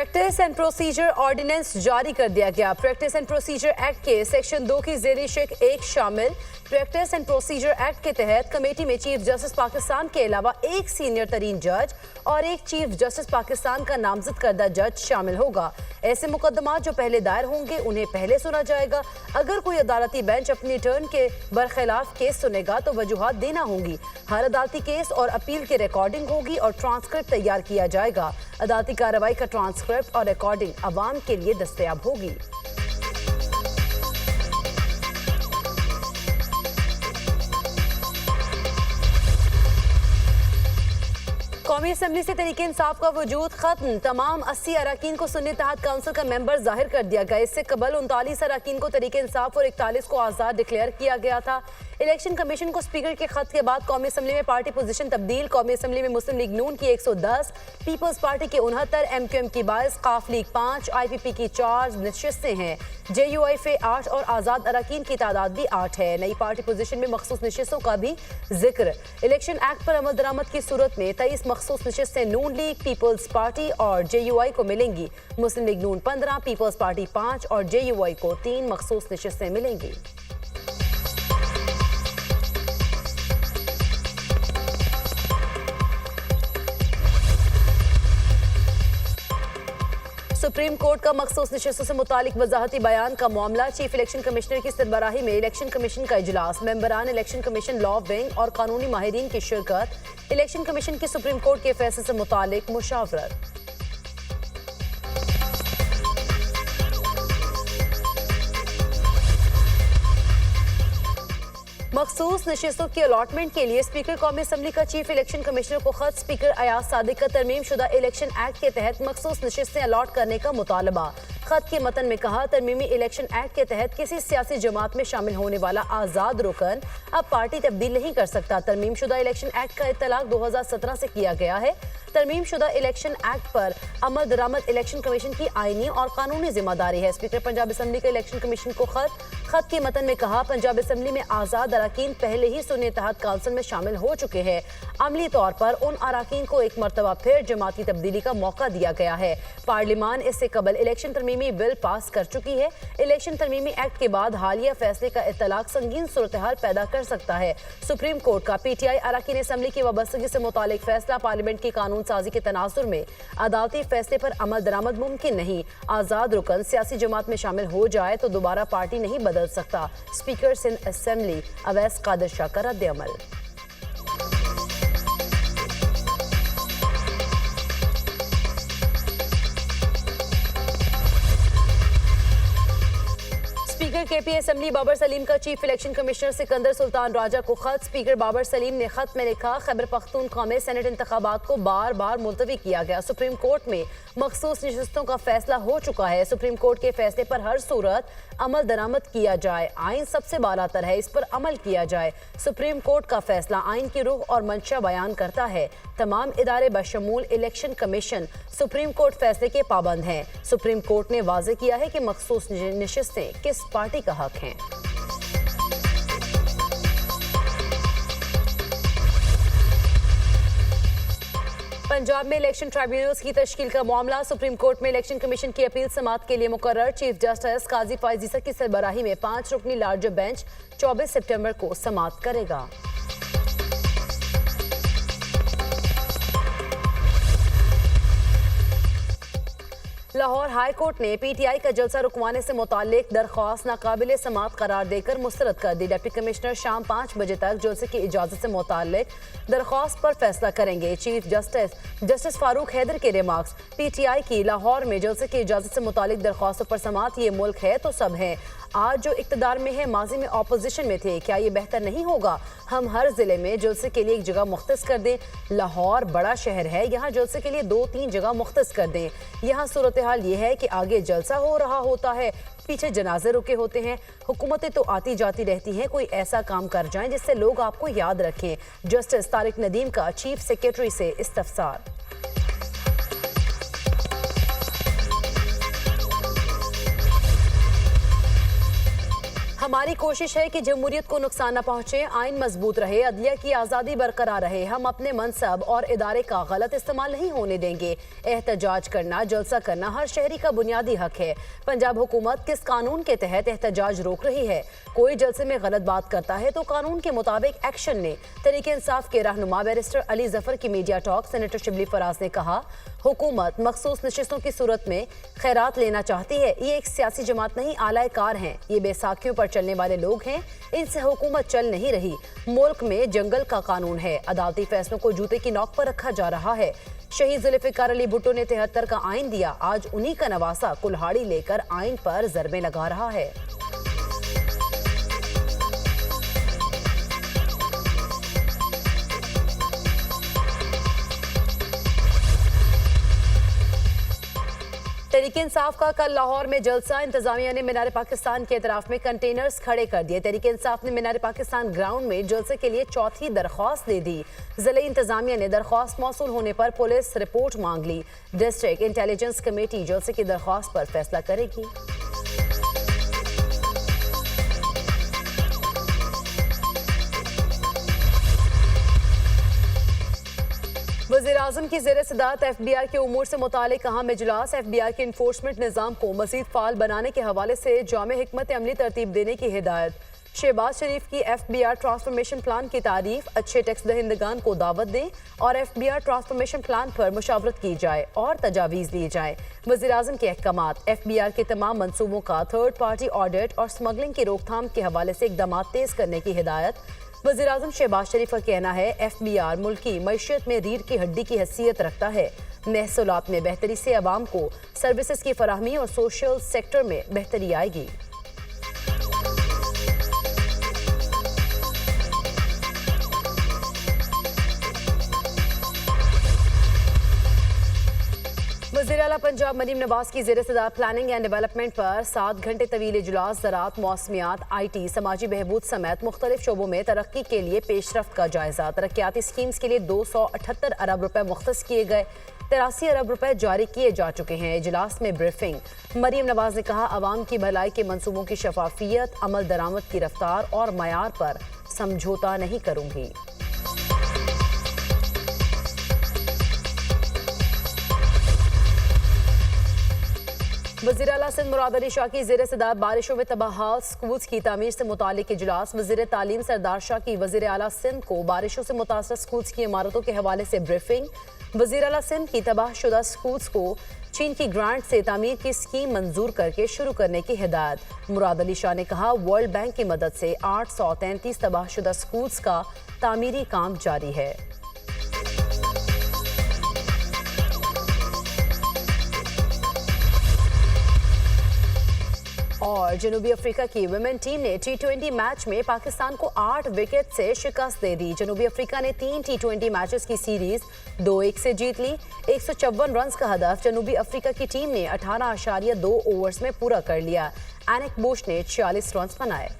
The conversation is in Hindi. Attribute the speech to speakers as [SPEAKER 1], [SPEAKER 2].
[SPEAKER 1] प्रैक्टिस एंड प्रोसीजर ऑर्डिनेंस जारी कर दिया गया। प्रैक्टिस एंड प्रोसीजर एक्ट के सेक्शन 2 की ज़ेरी शेख 1 शामिल। प्रैक्टिस एंड प्रोसीजर एक्ट के तहत कमेटी में चीफ जस्टिस पाकिस्तान के अलावा एक सीनियर तरीन जज और एक चीफ जस्टिस पाकिस्तान का नामजद करदा जज शामिल होगा। ऐसे मुकदमात जो पहले दायर होंगे उन्हें पहले सुना जाएगा। अगर कोई अदालती बेंच अपनी टर्न के बरखिलाफ केस सुनेगा तो वजूहात देना होंगी। हर अदालती केस और अपील की रिकॉर्डिंग होगी और ट्रांसक्रिप्ट तैयार किया जाएगा। अदालती कार्रवाई का ट्रांसक्रिप्ट और रिकॉर्डिंग अवाम के लिए दस्तयाब होगी। कौमी असम्बली से तरीके इंसाफ का वजूद खत्म। तमाम 80 अरकान को सुन्नी इत्तेहाद काउंसिल का मेंबर जाहिर कर दिया गया। इससे कबल 39 अरकान को तरीके इंसाफ और 41 को आज़ाद डिक्लेयर किया गया था। इलेक्शन कमीशन को स्पीकर के खत के बाद कौमी असम्बली में पार्टी पोजीशन तब्दील। कौमी असम्बली में मुस्लिम लीग नून की 110, पीपल्स पार्टी की 69, MQM की 22, काफ लीग 5, IPP की 4 नशिस्तें हैं। JUIF 8 और आज़ाद अरकान की तादाद भी 8 है। नई पार्टी पोजीशन में मखसूस नशिस्तों का भी जिक्र। इलेक्शन एक्ट पर अमल दरामद की सूरत में 23 मखसूस नशिस्तें नून लीग, पीपल्स पार्टी और JUI को मिलेंगी। मुस्लिम लीग नून 15, पीपल्स पार्टी 5 और JUI को 3 मखसूस नशिस्तें मिलेंगी। सुप्रीम कोर्ट का मखसूस नशिस्तों से मुतालिक वजाहती बयान का मामला। चीफ इलेक्शन कमिश्नर की सरबराही में इलेक्शन कमीशन का इजलास। मेंबरान इलेक्शन कमीशन, लॉ विंग और कानूनी माहिरीन की शिरकत। इलेक्शन कमीशन की सुप्रीम कोर्ट के फैसले से मुतालिक मुशावरत। मखसूस नशिस्तों की अलॉटमेंट के लिए स्पीकर कौमी असम्बली का चीफ इलेक्शन कमिश्नर को खत। स्पीकर अयाज सादिक का तरमीम शुदा इलेक्शन एक्ट के तहत मखसूस नशिस्तें अलॉट करने का मुतालबा। खत के मतन में कहा, तरमीमी इलेक्शन एक्ट के तहत किसी सियासी जमात में शामिल होने वाला आज़ाद रुकन अब पार्टी तब्दील नहीं कर सकता। तरमीम शुदा इलेक्शन एक्ट का इत्तलाक 2017 से किया गया है। तरमीम शुदा इलेक्शन एक्ट पर अमल दरामद इलेक्शन कमीशन की आईनी और कानूनी जिम्मेदारी है। स्पीकर पंजाब असम्बली का इलेक्शन कमीशन को खत के मतन में कहा, पंजाब असम्बली में आज़ाद अरकान पहले ही सुन्नी इत्तेहाद काउंसिल में शामिल हो चुके हैं। अमली तौर पर उन अरकान को एक मरतबा फिर जमाती तब्दीली का मौका दिया गया है। पार्लियामान इससे कबल इलेक्शन तरमीमी बिल पास कर चुकी है। इलेक्शन तरमीमी एक्ट के बाद हालिया फैसले का इत्तलाक संगीन सूरत-ए-हाल पैदा कर सकता है। सुप्रीम कोर्ट का PTI अरकान असम्बली की वाबस्तगी से मुतालिक फैसला। पार्लियामेंट की कानून साजी के तनाजुर में अदालती फैसले पर अमल दरामद मुमकिन नहीं। आज़ाद रुकन सियासी जमात में शामिल हो जाए तो दोबारा पार्टी नहीं बदल सकता। स्पीकर सिंध असम्बली अवैस कादिर शाह का रद्द अमल। Speaker KP assembly Babar Saleem का chief election commissioner Sikandar Sultan Raja को खत। स्पीकर बाबर सलीम ने खत में लिखा, खैबर पख्तूनख्वा में सेनेट इंतखाबात को बार बार मुलतवी किया गया। सुप्रीम कोर्ट में मखसूस नशिस्तों का फैसला हो चुका है। सुप्रीम कोर्ट के फैसले पर हर सूरत अमल दरामद किया जाए। आइन सबसे बालातर है, इस पर अमल किया जाए। सुप्रीम कोर्ट का फैसला आइन की रूह और मंशा बयान करता है। तमाम इदारे बशमूल इलेक्शन कमीशन सुप्रीम कोर्ट फैसले के पाबंद हैं। सुप्रीम कोर्ट ने वाज़ेह किया है कि मखसूस नशिस्तें किस पार्टी का हक हैं। पंजाब में इलेक्शन ट्राइब्यूनल्स की तश्कील का मामला। सुप्रीम कोर्ट में इलेक्शन कमीशन की अपील समाअत के लिए मुकर्रर। चीफ जस्टिस काजी फायज ईसा की सरबराही में 5 रुकनी लार्जर बेंच 24 सितंबर को समाअत करेगा। लाहौर हाई कोर्ट ने PTI का जलसा रुकवाने से मुतालिक दरख्वास्त नाकाबिले समाअत करार देकर मुस्तरद कर दी। डिप्टी कमिश्नर शाम 5 बजे तक जलसे की इजाजत से मुतालिक दरख्वास्त पर फैसला करेंगे। चीफ जस्टिस फारूक हैदर के रिमार्क्स। PTI की लाहौर में जलसे की इजाजत से मुतालिक दरख्वास्तों पर समाअत। ये मुल्क है तो सब है। आज जो इक्तदार में है माजी में ऑपोजिशन में थे, क्या ये बेहतर नहीं होगा हम हर जिले में जलसे के लिए एक जगह मुख्तस कर दें? लाहौर बड़ा शहर है, यहाँ जलसे के लिए 2-3 जगह मुख्तस कर दें। यहाँ सूरत हाल ये है कि आगे जलसा हो रहा होता है, पीछे जनाजे रुके होते हैं। हुकूमतें तो आती जाती रहती हैं, कोई ऐसा काम कर जाएं जिससे लोग आपको याद रखें। जस्टिस तारिक नदीम का चीफ सेक्रेटरी से इस्तफसार। हमारी कोशिश है कि जमहूरियत को नुकसान न पहुंचे, आइन मजबूत रहे, अदलिया की आज़ादी बरकरार रहे। हम अपने मनसब और इदारे का गलत इस्तेमाल नहीं होने देंगे। एहतजाज करना, जलसा करना हर शहरी का बुनियादी हक है। पंजाब हुकूमत किस कानून के तहत एहतजाज रोक रही है? कोई जलसे में गलत बात करता है तो कानून के मुताबिक एक्शन ले। तहरीक इंसाफ के रहनुमा बैरिस्टर अली जफर की media talk. Senator Shibli Faraz ने कहा, हुकूमत मखसूस नशिस्तों की सूरत में खैरात लेना चाहती है। ये एक सियासी जमात नहीं, आलाए कार हैं। ये बैसाखियों पर चलने वाले लोग हैं। इनसे हुकूमत चल नहीं रही। मुल्क में जंगल का कानून है। अदालती फैसलों को जूते की नोक पर रखा जा रहा है। शहीद जुल्फिकार अली भुट्टो ने 73 का आइन दिया। आज उन्हीं का नवासा कुल्हाड़ी लेकर आइन पर ज़रबे लगा रहा है। तहरीक इंसाफ का कल लाहौर में जलसा। इंतजामिया ने मीनार पाकिस्तान के एतराफ में कंटेनर्स खड़े कर दिए। तहरीक इंसाफ ने मीनार पाकिस्तान ग्राउंड में जलसे के लिए चौथी दरख्वास्त दे दी। जिले इंतजामिया ने दरख्वास्त मौसूल होने पर पुलिस रिपोर्ट मांग ली। डिस्ट्रिक्ट इंटेलिजेंस कमेटी जलसे की दरख्वास्त पर फैसला करेगी। वज़ीर-ए-आज़म की ज़ेर सदारत FBI के उमूर से मुतालिक अहम इजलास। FBI के इन्फोर्समेंट निज़ाम को मज़ीद फ़ाल बनाने के हवाले से जामे हिकमत अमली तरतीब देने की हिदायत। शहबाज शरीफ की FBI ट्रांसफॉर्मेशन प्लान की तारीफ। अच्छे टैक्स दहिंदगान को दावत दें और FBI ट्रांसफॉर्मेशन प्लान पर मुशावरत की जाए और तजावीज़ दी जाए। वज़ीर-ए-आज़म के अहकामात। FBI के तमाम मनसूबों का थर्ड पार्टी ऑडिट और स्मगलिंग की रोकथाम के हवाले से इक़दाम तेज़ करने की हिदायत। वज़ीर-ए-आज़म शहबाज शरीफ का कहना है, FBI मुल्की मईशत में रीढ़ की हड्डी की हैसियत रखता है। महसूलात में बेहतरी से अवाम को सर्विसेज की फराहमी और सोशल सेक्टर में बेहतरी आएगी। वज़ीर आला पंजाब मरीम नवाज की ज़ेर सदारत प्लानिंग एंड डेवलपमेंट पर 7 घंटे तवील इजलास। ज़राअत, मौसमियात, IT, समाजी बहबूद समेत मुख्तलिफ शोबों में तरक्की के लिए पेशरफ्त का जायजा। तरक्याती स्कीम्स के लिए 278 अरब रुपए मुख्तस किए गए। 83 अरब रुपए जारी किए जा चुके हैं। इजलास में ब्रीफिंग। मरीम नवाज ने कहा, अवाम की भलाई के मंसूबों की शफाफियत, अमल दरामद की रफ्तार और मयार पर समझौता नहीं करूंगी। वज़ीर आला सिंध मुराद अली शाह की ज़ेर सदारत बारिशों में तबाह स्कूल्स की तामीर से मुतालिक इजलास। वज़ीर तालीम सरदार शाह की वज़ीर आला सिंध को बारिशों से मुतासर स्कूल्स की इमारतों के हवाले से ब्रीफिंग। वज़ीर आला सिंध की तबाहशुदा स्कूल्स को चीन की ग्रांट से तामीर की स्कीम मंजूर करके शुरू करने की हिदायत। मुराद अली शाह ने कहा, वर्ल्ड बैंक की मदद से 833 तबाहशुदा स्कूल्स का तामीरी काम जारी है। और जनूबी अफ्रीका की वुमेन टीम ने T20 मैच में पाकिस्तान को 8 विकेट से शिकस्त दे दी। जनूबी अफ्रीका ने 3 T20 मैचेस की सीरीज 2-1 से जीत ली। 154 रन का हदफ जनूबी अफ्रीका की टीम ने 18.2 ओवर्स में पूरा कर लिया। एनिक बुश ने 46 रन बनाए।